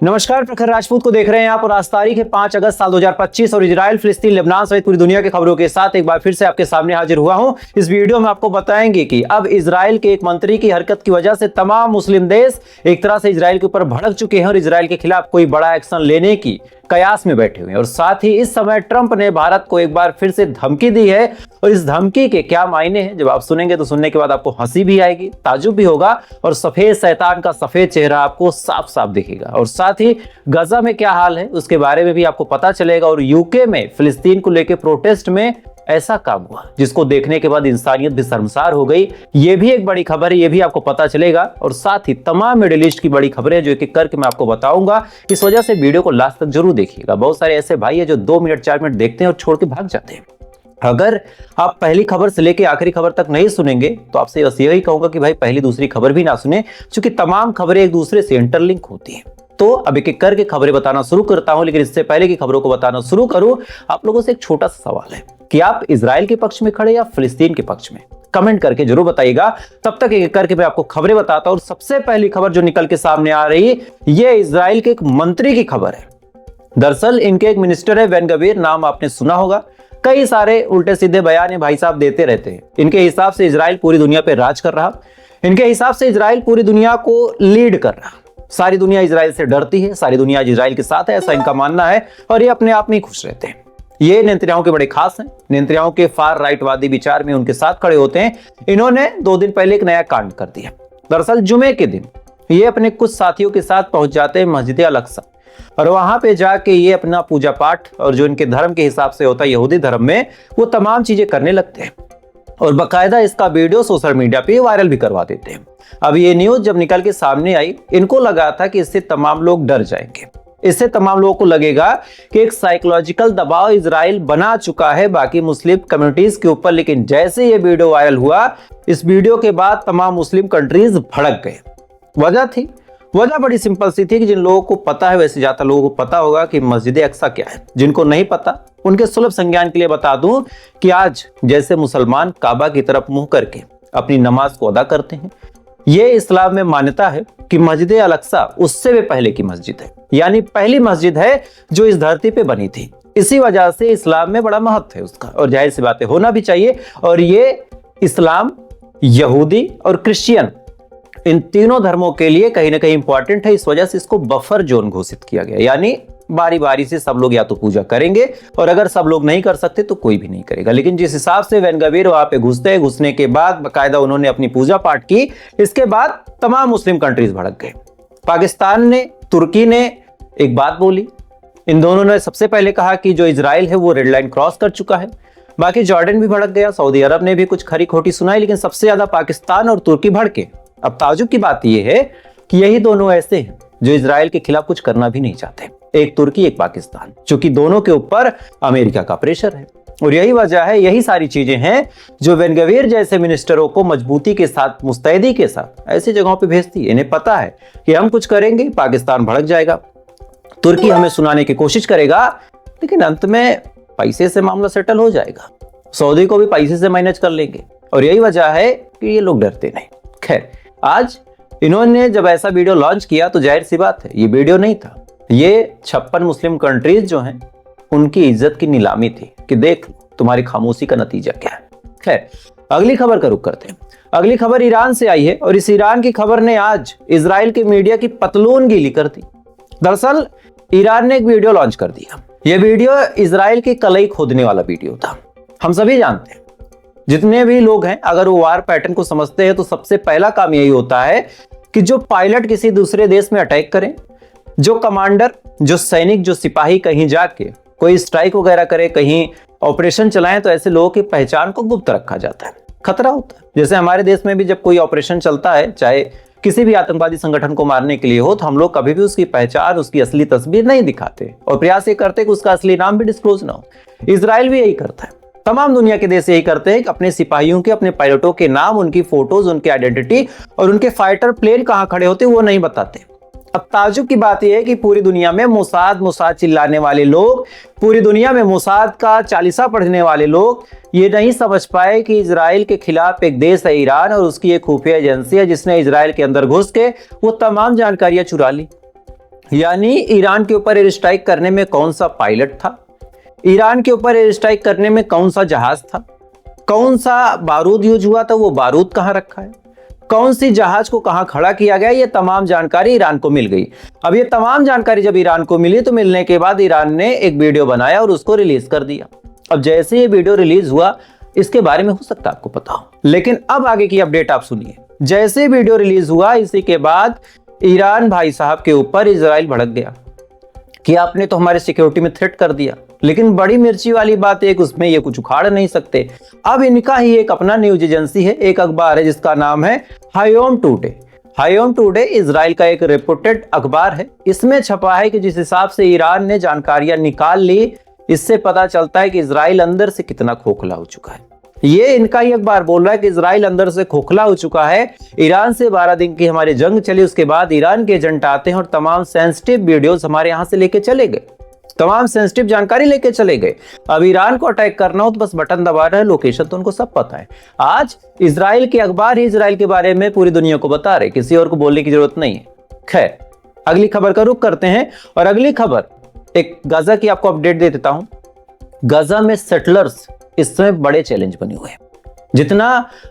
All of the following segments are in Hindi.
नमस्कार, प्रखर राजपूत को देख रहे हैं आप और आज तारीख है 5 अगस्त साल 2025 और इजराइल, फिलिस्तीन, लेबनान सहित पूरी दुनिया की खबरों के साथ एक बार फिर से आपके सामने हाजिर हुआ हूं। इस वीडियो में आपको बताएंगे कि अब इजराइल के एक मंत्री की हरकत की वजह से तमाम मुस्लिम देश एक तरह से इजराइल के ऊपर भड़क चुके हैं और इजराइल के खिलाफ कोई बड़ा एक्शन लेने की कयास में बैठे हुए हैं। और साथ ही इस समय ट्रंप ने भारत को एक बार फिर से धमकी दी है और इस धमकी के क्या मायने हैं जब आप सुनेंगे तो सुनने के बाद आपको हंसी भी आएगी, ताजुब भी होगा और सफेद शैतान का सफेद चेहरा आपको साफ साफ दिखेगा। और साथ ही गजा में क्या हाल है उसके बारे में भी आपको पता चलेगा। और यूके में फिलिस्तीन को लेकर प्रोटेस्ट में ऐसा काम हुआ जिसको देखने के बाद इंसानियत भी शर्मसार हो गई। ये भी एक बड़ी खबर है, ये भी आपको पता चलेगा। और साथ ही तमाम मिडिल ईस्ट की बड़ी खबरें जो एक एक करके मैं आपको बताऊंगा। इस वजह से वीडियो को लास्ट तक जरूर देखिएगा। बहुत सारे ऐसे भाई है जो 2 मिनट 4 मिनट देखते हैं और छोड़ के भाग जाते हैं। अगर आप पहली खबर से लेकर आखिरी खबर तक नहीं सुनेंगे तो आपसे बस यही कहूंगा कि भाई पहली दूसरी खबर भी ना सुने, क्योंकि तमाम खबरें एक दूसरे से इंटरलिंक होती हैं। तो अब एक एक करके खबरें बताना शुरू करता हूं, लेकिन इससे पहले की खबरों को बताना शुरू करूं, आप लोगों से एक छोटा सा सवाल है कि आप इजराइल के पक्ष में खड़े या फिलिस्तीन के पक्ष में? कमेंट करके जरूर बताइएगा। तब तक एक एक करके मैं आपको खबरें बताता हूं। और सबसे पहली खबर जो निकल के सामने आ रही, ये इजराइल के एक मंत्री की खबर है। दरअसल इनके एक मिनिस्टर है, बेन गवीर, नाम आपने सुना होगा। कई सारे उल्टे सीधे बयान भाई साहब देते रहते हैं। इनके हिसाब से इजराइल पूरी दुनिया पे राज कर रहा, इनके हिसाब से इजराइल पूरी दुनिया को लीड कर रहा। सारी दुनिया इजराइल से डरती है, सारी दुनिया इजराइल के साथ है, ऐसा इनका मानना है। और ये अपने आप में खुश रहते हैं। ये नेतन्याहू के बड़े खास हैं। नेतन्याहू के फार राइटवादी विचार में उनके साथ खड़े होते हैं। इन्होंने 2 दिन पहले एक नया कांड कर दिया। दरअसल जुमे के दिन ये अपने कुछ साथियों के साथ पहुंच जाते हैं मस्जिद अल-अक्सा और वहां पे जाके ये अपना पूजा पाठ और जो इनके धर्म के हिसाब से होता है यहूदी धर्म में, वो तमाम चीजें करने लगते हैं और बाकायदा इसका वीडियो सोशल मीडिया पे वायरल भी करवा देते हैं। अब ये न्यूज जब निकल के सामने आई, इनको लगा था कि इससे तमाम लोग डर जाएंगे, इससे तमाम लोगों को लगेगा कि एक साइकोलॉजिकल दबाव इजराइल बना चुका है बाकी मुस्लिम कम्युनिटीज के ऊपर। लेकिन जैसे ये वीडियो वायरल हुआ, इस वीडियो के बाद तमाम मुस्लिम कंट्रीज भड़क गए। वजह बड़ी सिंपल सी थी कि जिन लोगों को पता है, वैसे ज्यादा लोगों को पता होगा कि मस्जिद अक्सा क्या है। जिनको नहीं पता उनके सुलभ संज्ञान के लिए बता दूं कि आज जैसे मुसलमान काबा की तरफ मुंह करके अपनी नमाज को अदा करते हैं, ये इस्लाम में मान्यता है कि मस्जिद अल-अक्सा उससे भी पहले की मस्जिद है, यानी पहली मस्जिद है जो इस धरती पे बनी थी। इसी वजह से इस्लाम में बड़ा महत्व है उसका और जाहिर सी बातें होना भी चाहिए। और ये इस्लाम, यहूदी और क्रिश्चियन, इन तीनों धर्मों के लिए कहीं ना कहीं इंपॉर्टेंट है। इस वजह से इसको बफर जोन घोषित किया गया, यानी बारी बारी से सब लोग या तो पूजा करेंगे और अगर सब लोग नहीं कर सकते तो कोई भी नहीं करेगा। लेकिन जिस हिसाब से बेन गवीर वहां पे घुसने के बाद बाकायदा उन्होंने अपनी पूजा पाठ की, इसके बाद तमाम मुस्लिम कंट्रीज भड़क गए। पाकिस्तान ने, तुर्की ने एक बात बोली। इन दोनों ने सबसे पहले कहा कि जो इजराइल है वो रेड लाइन क्रॉस कर चुका है। बाकी जॉर्डन भी भड़क गया, सऊदी अरब ने भी कुछ खरी खोटी सुनाई, लेकिन सबसे ज्यादा पाकिस्तान और तुर्की भड़के। अब ताजुब की बात यह है कि यही दोनों ऐसे हैं जो इजराइल के खिलाफ कुछ करना भी नहीं चाहते। एक तुर्की, एक पाकिस्तान, क्योंकि दोनों के ऊपर अमेरिका का प्रेशर है। और यही वजह है, यही सारी चीजें हैं जो बेन गवीर जैसे मिनिस्टरों को मजबूती के साथ, मुस्तैदी के साथ ऐसी जगहों पे भेजती है। इन्हें पता है कि हम कुछ करेंगे, पाकिस्तान भड़क जाएगा, तुर्की हमें सुनाने की कोशिश करेगा, लेकिन अंत में पैसे से मामला सेटल हो जाएगा। सऊदी को भी पैसे से मैनेज कर लेंगे। और यही वजह है कि ये लोग डरते नहीं। खैर, आज इन्होंने जब ऐसा वीडियो लॉन्च किया तो जाहिर सी बात है ये वीडियो नहीं था, ये 56 मुस्लिम कंट्रीज जो हैं उनकी इज्जत की नीलामी थी कि देख तुम्हारी खामोशी का नतीजा क्या है। खैर, अगली खबर का रुख करते हैं। अगली खबर ईरान से आई है और इस ईरान की खबर ने आज इजराइल के मीडिया की पतलून गीली कर दी। दरअसल ईरान ने एक वीडियो लॉन्च कर दिया। यह वीडियो इजराइल के कलई खोदने वाला वीडियो था। हम सभी जानते हैं, जितने भी लोग हैं, अगर वो वार पैटर्न को समझते हैं तो सबसे पहला काम यही होता है कि जो पायलट किसी दूसरे देश में अटैक करें, जो कमांडर, जो सैनिक, जो सिपाही कहीं जाके कोई स्ट्राइक वगैरह करे, कहीं ऑपरेशन चलाएं, तो ऐसे लोगों की पहचान को गुप्त रखा जाता है। खतरा होता है। जैसे हमारे देश में भी जब कोई ऑपरेशन चलता है, चाहे किसी भी आतंकवादी संगठन को मारने के लिए हो, तो हम लोग कभी भी उसकी पहचान, उसकी असली तस्वीर नहीं दिखाते और प्रयास ये करते कि उसका असली नाम भी डिस्क्लोज ना हो। इजराइल भी यही करता है, तमाम दुनिया के देश यही करते हैं कि अपने सिपाहियों के, अपने पायलटों के नाम, उनकी फोटोज, उनकी आइडेंटिटी और उनके फाइटर प्लेन कहां खड़े होते हैं वो नहीं बताते। अब ताजुब की बात यह है कि पूरी दुनिया में मोसाद चिल्लाने वाले लोग, पूरी दुनिया में मोसाद का चालीसा पढ़ने वाले लोग ये नहीं समझ पाए कि इजराइल के खिलाफ एक देश है ईरान और उसकी एक खुफिया एजेंसी है जिसने इजराइल के अंदर घुस के वो तमाम जानकारियां चुरा ली। यानी ईरान के ऊपर एयर स्ट्राइक करने में कौन सा पायलट था, ईरान के ऊपर एयर स्ट्राइक करने में कौन सा जहाज था, कौन सा बारूद यूज हुआ था, वो बारूद कहां रखा है, कौन सी जहाज को कहां खड़ा किया गया, ये तमाम जानकारी ईरान को मिल गई। अब ये तमाम जानकारी जब ईरान को मिली तो मिलने के बाद ईरान ने एक वीडियो बनाया और उसको रिलीज कर दिया। अब जैसे ये वीडियो रिलीज हुआ, इसके बारे में हो सकता है आपको पता हो, लेकिन अब आगे की अपडेट आप सुनिए। जैसे वीडियो रिलीज हुआ, इसी के बाद ईरान भाई साहब के ऊपर इजराइल भड़क गया कि आपने तो हमारे सिक्योरिटी में थ्रेट कर दिया। लेकिन बड़ी मिर्ची वाली बात है कि उसमें ये कुछ उखाड़ नहीं सकते। अब इनका ही एक अपना न्यूज एजेंसी है, एक अखबार है जिसका नाम है Hayom today. Hayom today Israel का एक रिपोर्टेड अखबार है। इसमें छपा है कि जिस हिसाब से ईरान ने जानकारियां निकाल ली, इससे पता चलता है कि इजराइल अंदर से कितना खोखला हो चुका है। ये इनका ही अखबार बोल रहा है कि इजराइल अंदर से खोखला हो चुका है। ईरान से 12 दिन की हमारी जंग चली, उसके बाद ईरान के एजेंट आते हैं और तमाम सेंसिटिव वीडियोस हमारे यहां से लेके चले गए, तमाम सेंसिटिव जानकारी लेके चले गए। अब ईरान को अटैक करना हो तो बस बटन दबा रहे हैं, लोकेशन तो उनको सब पता है। आज इजराइल के अखबार ही इजराइल के बारे में पूरी दुनिया को बता रहे, किसी और को बोलने की जरूरत नहीं है। खैर, अगली खबर का रुख करते हैं और अगली खबर एक गाजा की आपको अपडेट दे देता हूं। गाजा में सेटलर्स इस समय बड़े चैलेंज बने हुए हैं। जितना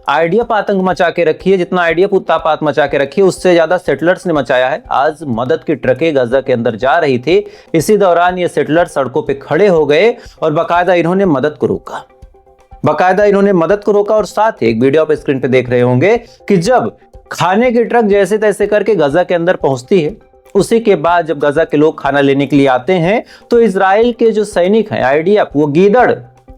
आइडिया आतंक मचा के रखी है, जितना आइडिया पुतापात मचा के रखी है, उससे ज्यादा सेटलर्स ने मचाया है। आज मदद की ट्रकें गाजा के अंदर जा रही थी, इसी दौरान ये सेटलर सड़कों पे खड़े हो गए और बाकायदा इन्होंने मदद को रोका, बाकायदा इन्होंने मदद को रोका। और साथ ही एक वीडियो आप स्क्रीन पे देख रहे होंगे कि जब खाने की ट्रक जैसे तैसे करके गाजा के अंदर पहुंचती है, उसी के बाद जब गाजा के लोग खाना लेने के लिए आते हैं तो इजराइल के जो सैनिक हैं, आइडिया, वो गीदड़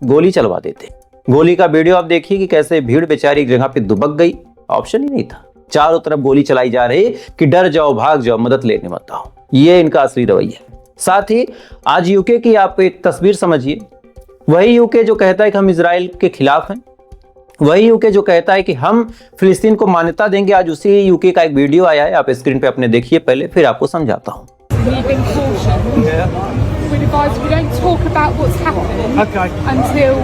गोली चलवा देते। गोली का वीडियो आप देखिए कि कैसे भीड़ बेचारी एक जगह पे दुबक गई, ऑप्शन ही नहीं था, चारों तरफ गोली चलाई जा रही कि डर जाओ, भाग जाओ, मदद लेने मत आओ। ये इनका असली रवैया है। साथ ही आज यूके की आप एक तस्वीर समझिए। वही यूके जो कहता है कि हम इजराइल के खिलाफ हैं, वही यूके जो कहता है कि हम फिलिस्तीन को मान्यता देंगे, आज उसी यूके का एक वीडियो आया है, आप स्क्रीन पे अपने देखिए पहले, फिर आपको समझाता हूं। We'd advise we don't talk about what's happened until,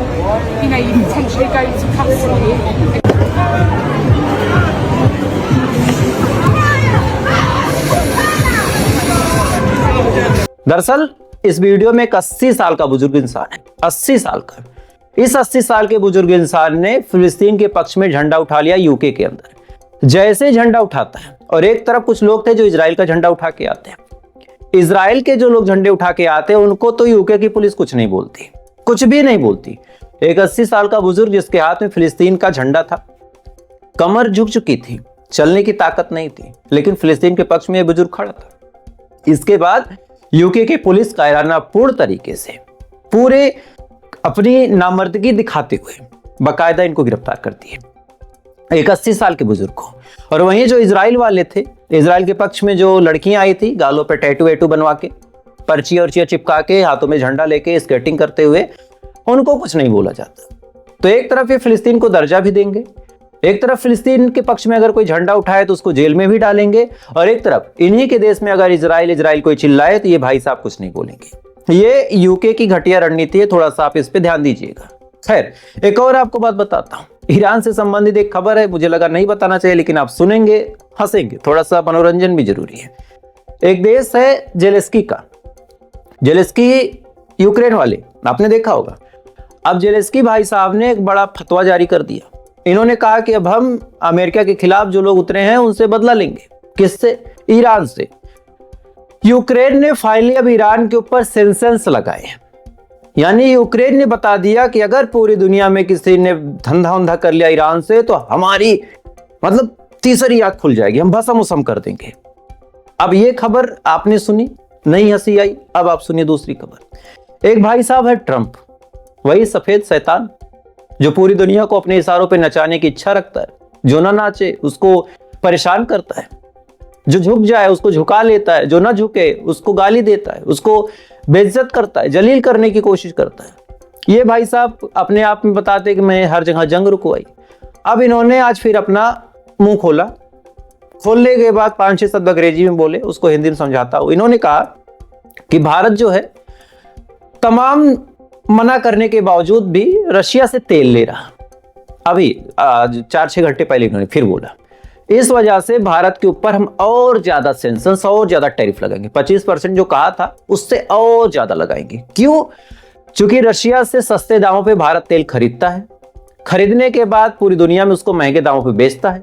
you know, you potentially go to custody. दरअसल इस वीडियो में एक 80 साल का बुजुर्ग इंसान है, 80 साल का। इस 80 साल के बुजुर्ग इंसान ने फिलिस्तीन के पक्ष में झंडा उठा लिया यूके के अंदर। जैसे झंडा उठाता है और एक तरफ कुछ लोग थे जो इजराइल का झंडा उठा के आते हैं। इजराइल के जो लोग झंडे उठा के आते हैं उनको तो यूके की पुलिस कुछ नहीं बोलती, कुछ भी नहीं बोलती। एक 80 साल का बुजुर्ग जिसके हाथ में फिलिस्तीन का झंडा था, कमर झुक चुकी थी, चलने की ताकत नहीं थी, लेकिन फिलिस्तीन के पक्ष में यह बुजुर्ग खड़ा था। इसके बाद यूके की पुलिस कायरानापूर्ण तरीके से पूरे अपनी नामर्दगी दिखाते हुए बाकायदा इनको गिरफ्तार करती है, एक 80 साल के बुजुर्ग को। और वहीं जो इजराइल वाले थे, इजराइल के पक्ष में जो लड़कियां आई थी गालों पे टैटू वैटू बनवा के, पर्चियां और चिपका के, हाथों में झंडा लेके स्केटिंग करते हुए, उनको कुछ नहीं बोला जाता। तो एक तरफ ये फिलिस्तीन को दर्जा भी देंगे, एक तरफ फिलिस्तीन के पक्ष में अगर कोई झंडा उठाए तो उसको जेल में भी डालेंगे, और एक तरफ इन्हीं के देश में अगर इजराइल कोई चिल्लाए तो ये भाई साहब कुछ नहीं बोलेंगे। ये यूके की घटिया रणनीति है, थोड़ा सा आप इस पे ध्यान दीजिएगा। खैर, एक और आपको बात बताता हूं, ईरान से संबंधित एक खबर है, मुझे लगा नहीं बताना चाहिए, लेकिन आप सुनेंगे, हंसेंगे, थोड़ा सा मनोरंजन भी जरूरी है। एक देश है जेलेस्की का, जेलेस्की यूक्रेन वाले, आपने देखा होगा। अब जेलेस्की भाई साहब ने एक बड़ा फतवा जारी कर दिया। इन्होंने कहा कि अब हम अमेरिका के खिलाफ जो लोग उतरे हैं उनसे बदला लेंगे। किससे? ईरान से। यूक्रेन ने फाइनली अब ईरान के ऊपर सेंक्शंस लगाए, यानी यूक्रेन ने बता दिया कि अगर पूरी दुनिया में किसी ने धंधा उंधा कर लिया ईरान से तो हमारी मतलब तीसरी आंख खुल जाएगी, हम भस्म उस्म कर देंगे। अब ये खबर आपने सुनी, नहीं हंसी आई, अब आप सुनिए दूसरी खबर। एक भाई साहब है ट्रंप, वही सफेद शैतान जो पूरी दुनिया को अपने इशारों पे नचाने की इच्छा रखता है, जो ना नाचे उसको परेशान करता है, जो झुक जाए उसको झुका लेता है, जो ना झुके उसको गाली देता है, उसको बेइज्जत करता है, जलील करने की कोशिश करता है। ये भाई साहब अपने आप में बताते कि मैं हर जगह जंग रुकवाई। अब इन्होंने आज फिर अपना मुंह खोला, खोलने के बाद 5-6 शब्द अंग्रेजी में बोले, उसको हिंदी में समझाता हूं। इन्होंने कहा कि भारत जो है तमाम मना करने के बावजूद भी रशिया से तेल ले रहा। अभी 4-6 घंटे पहले इन्होंने फिर बोला इस वजह से भारत के ऊपर हम और ज्यादा सेंक्शंस और ज्यादा टैरिफ लगाएंगे। 25% जो कहा था उससे और ज्यादा लगाएंगे। क्यों? क्योंकि रशिया से सस्ते दामों पे भारत तेल खरीदता है, खरीदने के बाद पूरी दुनिया में उसको महंगे दामों पे बेचता है।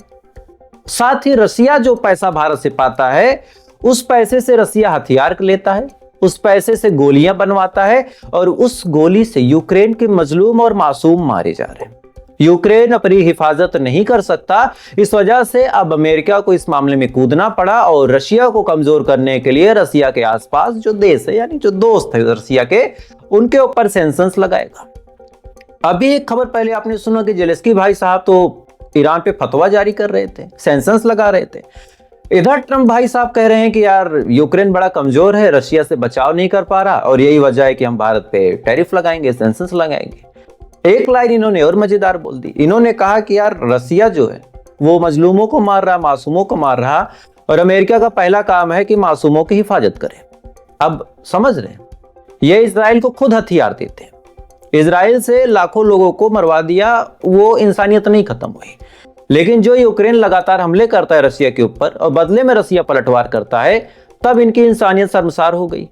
साथ ही रशिया जो पैसा भारत से पाता है उस पैसे से रशिया हथियार लेता है, उस पैसे से गोलियां बनवाता है और उस गोली से यूक्रेन के मजलूम और मासूम मारे जा रहे हैं। यूक्रेन अपनी हिफाजत नहीं कर सकता, इस वजह से अब अमेरिका को इस मामले में कूदना पड़ा और रशिया को कमजोर करने के लिए रशिया के आसपास जो देश है यानी जो दोस्त है रशिया के, उनके ऊपर सैंक्शंस लगाएगा। अभी एक खबर पहले आपने सुना कि जेलेंस्की भाई साहब तो ईरान पे फतवा जारी कर रहे थे, सैंक्शंस लगा रहे थे। इधर ट्रंप भाई साहब कह रहे हैं कि यार यूक्रेन बड़ा कमजोर है, रशिया से बचाव नहीं कर पा रहा और यही वजह है कि हम भारत पे टैरिफ लगाएंगे, सैंक्शंस लगाएंगे। एक लाइन इन्होंने और मजेदार बोल दी। इन्होंने कहा कि यार रशिया जो है वो मजलूमों को मार रहा, मासूमों को मार रहा और अमेरिका का पहला काम है कि मासूमों की हिफाजत करे। अब समझ रहे हैं, ये इजराइल को खुद हथियार देते हैं। इजराइल से लाखों लोगों को मरवा दिया, वो इंसानियत नहीं खत्म हुई। लेकिन जो यूक्रेन लगातार हमले करता है रशिया के ऊपर और बदले में रशिया पलटवार करता है, तब इनकी इंसानियत शर्मसार हो गई।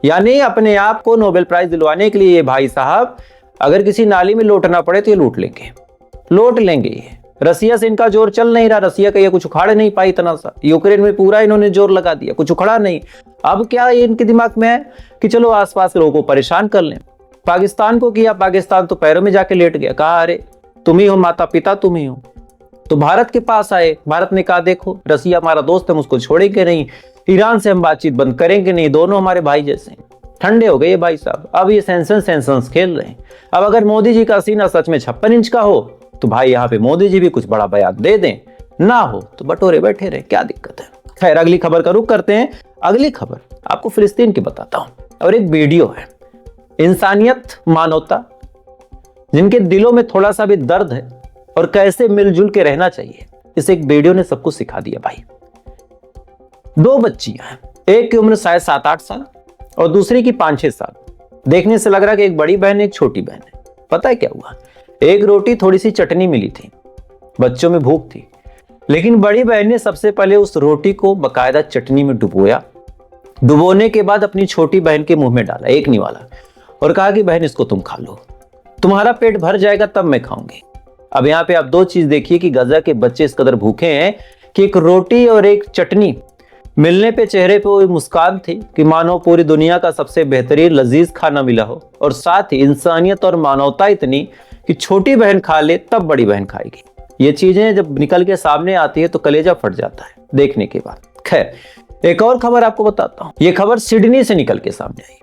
यानी अपने आप को नोबेल प्राइज दिलवाने के लिए ये भाई साहब अगर किसी नाली में लौटना पड़े तो ये लूट लेंगे ये। रसिया से इनका जोर चल नहीं रहा, रसिया का ये कुछ उखाड़ नहीं पाई इतना सा। यूक्रेन में पूरा इन्होंने जोर लगा दिया, कुछ उखड़ा नहीं। अब क्या ये इनके दिमाग में है कि चलो आसपास के लोगों को परेशान कर लें। पाकिस्तान को किया, पाकिस्तान तो पैरों में जाके लेट गया, कहा अरे तुम ही हो माता पिता, तुम ही हो। तो भारत के पास आए, भारत ने कहा देखो रसिया हमारा दोस्त है, हम उसको छोड़ेंगे नहीं, ईरान से हम बातचीत बंद करेंगे नहीं, दोनों हमारे भाई जैसे हैं। ठंडे हो गए ये भाई साहब, अब ये सैंक्शंस खेल रहे हैं। अब अगर मोदी जी का सीना सच में 56 इंच का हो तो भाई यहाँ पे मोदी जी भी कुछ बड़ा बयान दे दें, ना हो तो बटोरे बैठे रहे, क्या दिक्कत है। खैर अगली खबर का रुख करते हैं। अगली खबर आपको फिलिस्तीन की बताता हूं और एक वीडियो है। इंसानियत, मानवता, जिनके दिलों में थोड़ा सा भी दर्द है और कैसे मिलजुल के रहना चाहिए, इस एक वीडियो ने सबको सिखा दिया भाई। दो बच्चियां हैं, एक की उम्र शायद 7-8 साल और दूसरी की 5-6 साल। देखने से लग रहा है कि एक बड़ी बहन एक छोटी बहन है। पता है क्या हुआ? एक रोटी थोड़ी सी चटनी मिली थी, बच्चों में भूख थी, लेकिन बड़ी बहन ने सबसे पहले उस रोटी को बकायदा चटनी में डुबोया। डुबोने के बाद अपनी छोटी बहन के मुंह में डाला, एक निवाला, और कहा कि बहन इसको तुम खा लो, तुम्हारा पेट भर जाएगा तब मैं खाऊंगी। अब यहाँ पे आप दो चीज देखिए कि गजा के बच्चे इस कदर भूखे हैं कि एक रोटी और एक चटनी मिलने पे चेहरे पे वो मुस्कान थी कि मानो पूरी दुनिया का सबसे बेहतरीन लजीज खाना मिला हो, और साथ ही इंसानियत और मानवता इतनी कि छोटी बहन खा ले तब बड़ी बहन खाएगी। ये चीजें जब निकल के सामने आती है तो कलेजा फट जाता है देखने के बाद। खैर एक और खबर आपको बताता हूं। ये खबर सिडनी से निकल के सामने आई।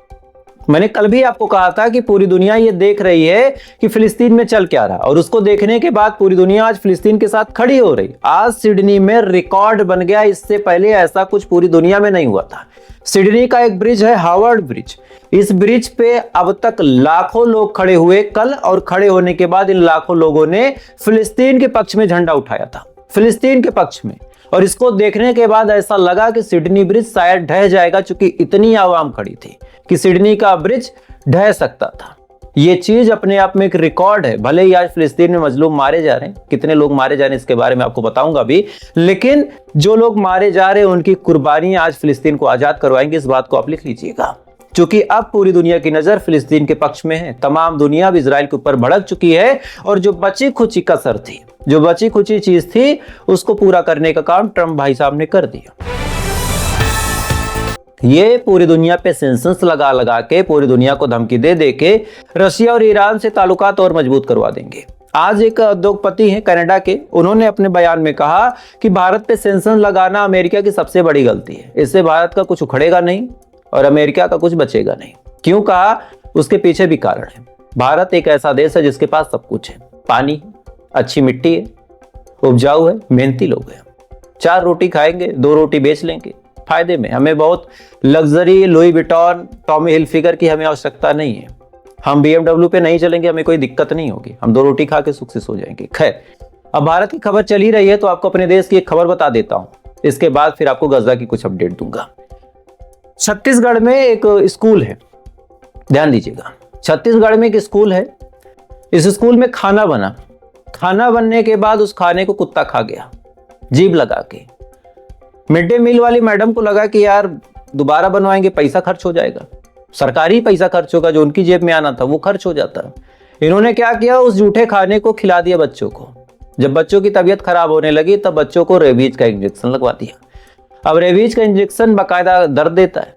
मैंने कल भी आपको कहा था कि पूरी दुनिया ये देख रही है कि फिलिस्तीन में चल क्या रहा, और उसको देखने के बाद पूरी दुनिया आज फिलिस्तीन के साथ खड़ी हो रही। आज सिडनी में रिकॉर्ड बन गया, इससे पहले ऐसा कुछ पूरी दुनिया में नहीं हुआ था। सिडनी का एक ब्रिज है, हार्वर्ड ब्रिज। इस ब्रिज पे अब तक लाखों लोग खड़े हुए कल, और खड़े होने के बाद इन लाखों लोगों ने फिलिस्तीन के पक्ष में झंडा उठाया था, फिलिस्तीन के पक्ष में। और इसको देखने के बाद ऐसा लगा कि सिडनी ब्रिज शायद ढह जाएगा, चूंकि इतनी आवाम खड़ी थी कि सिडनी का ब्रिज ढह सकता था। ये चीज अपने आप में एक रिकॉर्ड है। भले ही आज फिलिस्तीन में मजलूम मारे जा रहे हैं, कितने लोग मारे जा रहे हैं इसके बारे में आपको बताऊंगा भी, लेकिन जो लोग मारे जा रहे हैं उनकी कुर्बानियां आज फिलिस्तीन को आजाद करवाएंगे, इस बात को आप लिख लीजिएगा। क्योंकि अब पूरी दुनिया की नजर फिलिस्तीन के पक्ष में है। तमाम दुनिया अब इजराइल के ऊपर भड़क चुकी है, और जो बची खुची कसर थी, जो बची खुची चीज थी, उसको पूरा करने का काम ट्रंप भाई साहब ने कर दिया। ये पूरी दुनिया पे सेंसस लगा लगा के, पूरी दुनिया को धमकी दे दे के रशिया और ईरान से ताल्लुकात और मजबूत करवा देंगे। आज एक उद्योगपति हैं कनाडा के, उन्होंने अपने बयान में कहा कि भारत पे सेंसस लगाना अमेरिका की सबसे बड़ी गलती है। इससे भारत का कुछ उखड़ेगा नहीं और अमेरिका का कुछ बचेगा नहीं। क्यों कहा? उसके पीछे भी कारण है। भारत एक ऐसा देश है जिसके पास सब कुछ है, पानी, अच्छी मिट्टी है, उपजाऊ है, मेहनती लोग हैं। 4 रोटी खाएंगे, 2 रोटी बेच लेंगे, फायदे में। हमें बहुत luxury, Louis Vuitton, Tommy Hilfiger की हमें आवश्यकता नहीं है। हम BMW पे नहीं चलेंगे, हमें कोई दिक्कत नहीं होगी, हम 2 रोटी खा के सुख से सो जाएंगे। खैर अब भारत की खबर चल ही रही है तो आपको अपने देश की एक खबर बता देता हूं, इसके बाद फिर आपको गजा की कुछ अपडेट दूंगा। छत्तीसगढ़ में एक स्कूल है, ध्यान दीजिएगा, छत्तीसगढ़ में एक स्कूल है। इस स्कूल में खाना बना, खाना बनने के बाद उस खाने को कुत्ता खा गया। जीभ लगा के। मिड डे मील वाली मैडम को लगा कि यार दोबारा बनवाएंगे, पैसा खर्च हो जाएगा, सरकारी पैसा खर्च होगा, जो उनकी जेब में आना था वो खर्च हो जाता। इन्होंने क्या किया, उस जूठे खाने को खिला दिया बच्चों को। जब बच्चों की तबीयत खराब होने लगी तब बच्चों को रेबीज का इंजेक्शन लगवा दिया। अब रेबीज का इंजेक्शन बाकायदा दर्द देता है।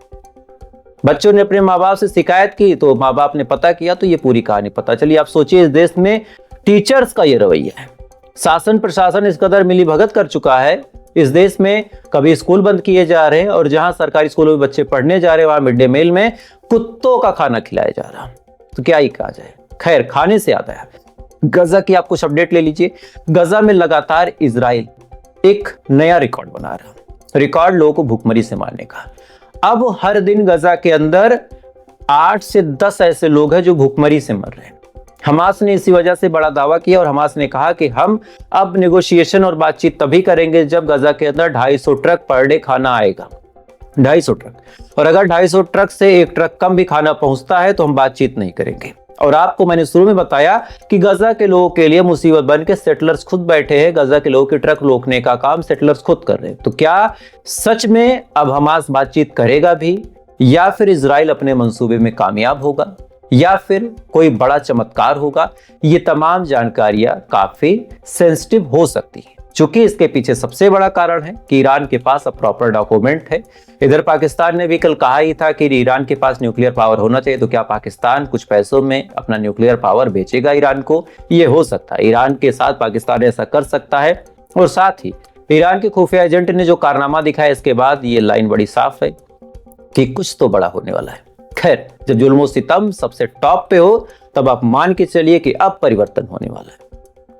बच्चों ने अपने माँ बाप से शिकायत की तो माँ बाप ने पता किया तो ये पूरी कहानी पता चली। आप सोचिए, इस देश में टीचर्स का ये रवैया है। शासन प्रशासन इस कदर मिलीभगत कर चुका है इस देश में, कभी स्कूल बंद किए जा रहे हैं और जहां सरकारी स्कूलों में बच्चे पढ़ने जा रहे हैं वहां मिड डे मील में कुत्तों का खाना खिलाया जा रहा। तो क्या ही कहा जाए। खैर, खाने से आता है गजा की आप कुछ अपडेट ले लीजिए। गजा में लगातार इजराइल एक नया रिकॉर्ड बना रहा, रिकॉर्ड लोगों को भूखमरी से मारने का। अब हर दिन गजा के अंदर 8 से 10 ऐसे लोग हैं जो भूखमरी से मर रहे हैं। हमास ने इसी वजह से बड़ा दावा किया और हमास ने कहा कि हम अब नेगोशिएशन और बातचीत तभी करेंगे जब गजा के अंदर 250 ट्रक पर डे खाना आएगा। 250 ट्रक, और अगर 250 ट्रक से एक ट्रक कम भी खाना पहुंचता है तो हम बातचीत नहीं करेंगे। और आपको मैंने शुरू में बताया कि गजा के लोगों के लिए मुसीबत बन के सेटलर्स खुद बैठे हैं। गजा के लोगों के ट्रक रोकने का काम सेटलर्स खुद कर रहे हैं। तो क्या सच में अब हमास बातचीत करेगा भी, या फिर इजराइल अपने मंसूबे में कामयाब होगा, या फिर कोई बड़ा चमत्कार होगा? ये तमाम जानकारियां काफी सेंसिटिव हो सकती है, चूंकि इसके पीछे सबसे बड़ा कारण है कि ईरान के पास अब प्रॉपर डॉक्यूमेंट है। इधर पाकिस्तान ने भी कल कहा ही था कि ईरान के पास न्यूक्लियर पावर होना चाहिए। तो क्या पाकिस्तान कुछ पैसों में अपना न्यूक्लियर पावर बेचेगा ईरान को? ये हो सकता है, ईरान के साथ पाकिस्तान ऐसा कर सकता है। और साथ ही ईरान के खुफिया एजेंट ने जो कारनामा दिखाया, इसके बाद ये लाइन बड़ी साफ है कि कुछ तो बड़ा होने वाला है। खैर, जब जुल्म सितम सबसे टॉप पे हो तब आप मान के चलिए कि अब परिवर्तन होने वाला है।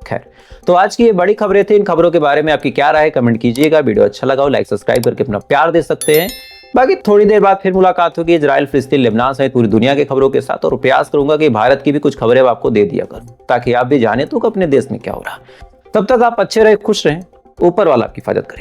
खैर, तो आज की ये बड़ी खबरें थी। इन खबरों के बारे में आपकी क्या राय है कमेंट कीजिएगा। वीडियो अच्छा लगा हो लाइक सब्सक्राइब करके अपना प्यार दे सकते हैं। बाकी थोड़ी देर बाद फिर मुलाकात होगी इजराइल, फिलिस्तीन, लेबनान सहित पूरी दुनिया की खबरों के साथ। और प्रयास करूंगा कि भारत की भी कुछ खबरें आपको दे दिया करूं, ताकि आप भी जाने तो कि अपने देश में क्या हो रहा। तब तक आप अच्छे रहे, खुश रहें, ऊपर वाला आपकी हिफाजत करे।